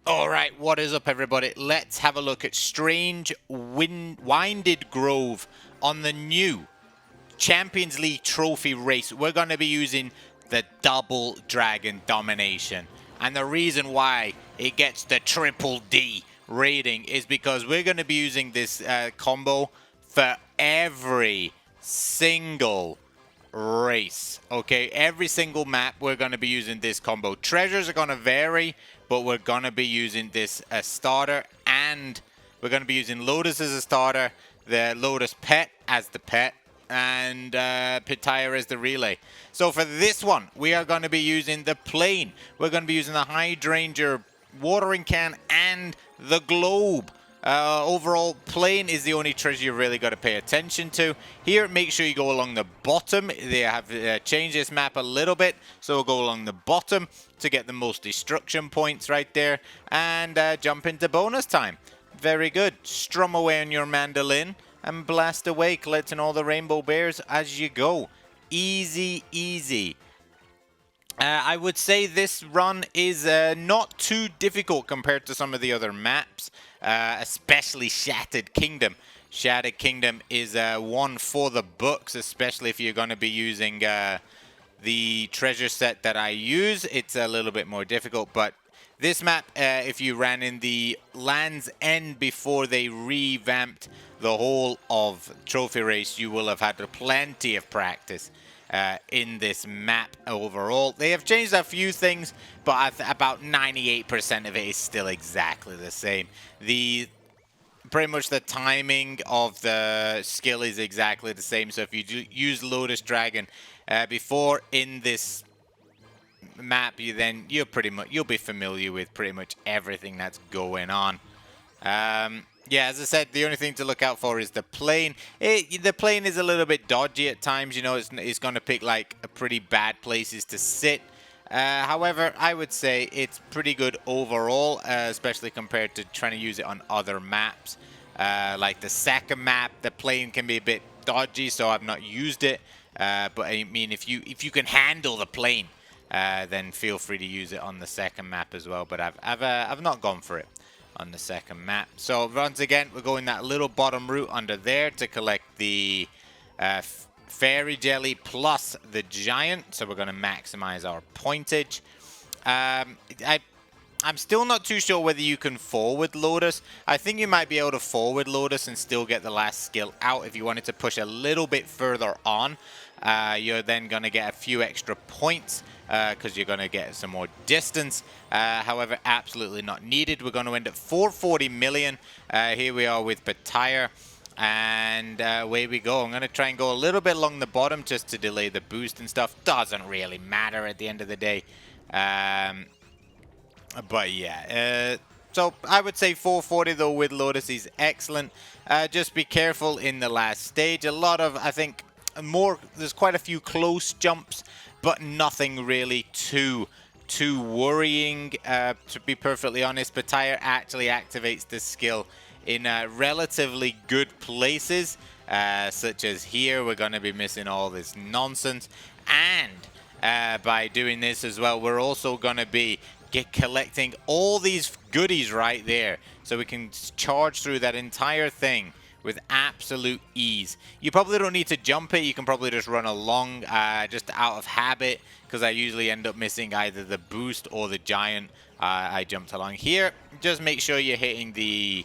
Alright, what is up everybody? Let's have a look at Strange Winded Grove on the new Champions League trophy race. We're going to be using the Double Dragon Domination. And the reason why it gets the triple D rating is because we're going to be using this combo for every single race. Okay, every single map we're going to be using this combo. Treasures are going to vary, but we're going to be using this as starter, and we're going to be using Lotus as a starter, the Lotus pet as the pet, and Pitaya as the relay. So for this one, we are going to be using the plane. We're going to be using the Hydrangea watering can and the globe. Overall, plane is the only treasure you really got to pay attention to. Here, make sure you go along the bottom. They have changed this map a little bit, so we'll go along the bottom to get the most destruction points right there, and jump into bonus time. Very good. Strum away on your mandolin and blast away, collecting all the rainbow bears as you go. Easy, easy. I would say this run is not too difficult compared to some of the other maps, especially Shattered Kingdom. Shattered Kingdom is one for the books, especially if you're going to be using the treasure set that I use. It's a little bit more difficult, but this map, if you ran in the Land's End before they revamped the whole of Trophy Race, you will have had plenty of practice in this map overall. They have changed a few things, but about 98% of it is still exactly the same. Pretty much the timing of the skill is exactly the same. So if you use Lotus Dragon before in this map, you'll be familiar with pretty much everything that's going on. Yeah, as I said, the only thing to look out for is the plane. The plane is a little bit dodgy at times. You know, it's going to pick like pretty bad places to sit. However, I would say it's pretty good overall, especially compared to trying to use it on other maps. Like the second map, the plane can be a bit dodgy, so I've not used it. But I mean, if you can handle the plane, then feel free to use it on the second map as well. But I've not gone for it on the second map. So once again, we're going that little bottom route under there to collect the fairy jelly plus the giant. So we're going to maximize our pointage. I'm still not too sure whether you can forward Lotus. I think you might be able to forward Lotus and still get the last skill out if you wanted to push a little bit further on. You're then going to get a few extra points because you're going to get some more distance. However, absolutely not needed. We're going to end at 440 million. Here we are with Pitaya. And away we go. I'm going to try and go a little bit along the bottom just to delay the boost and stuff. Doesn't really matter at the end of the day. But yeah, so I would say 440 though with Lotus is excellent. Just be careful in the last stage. A lot of, I think, there's quite a few close jumps, but nothing really too worrying, to be perfectly honest. Pitaya actually activates this skill in relatively good places, such as here. We're going to be missing all this nonsense, and by doing this as well, we're also going to be collecting all these goodies right there, so we can charge through that entire thing with absolute ease. You probably don't need to jump it. You can probably just run along just out of habit, because I usually end up missing either the boost or the giant. I jumped along here. Just make sure you're hitting the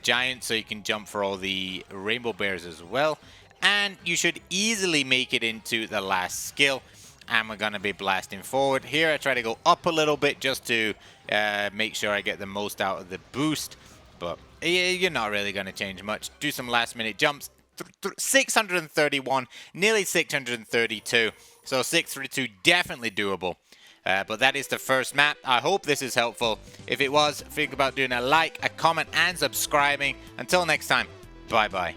giant so you can jump for all the rainbow bears as well. And you should easily make it into the last skill. And we're going to be blasting forward. Here I try to go up a little bit just to make sure I get the most out of the boost. But you're not really going to change much. Do some last minute jumps. 631, nearly 632. So 632, definitely doable. But that is the first map. I hope this is helpful. If it was, think about doing a like, a comment, and subscribing. Until next time, bye-bye.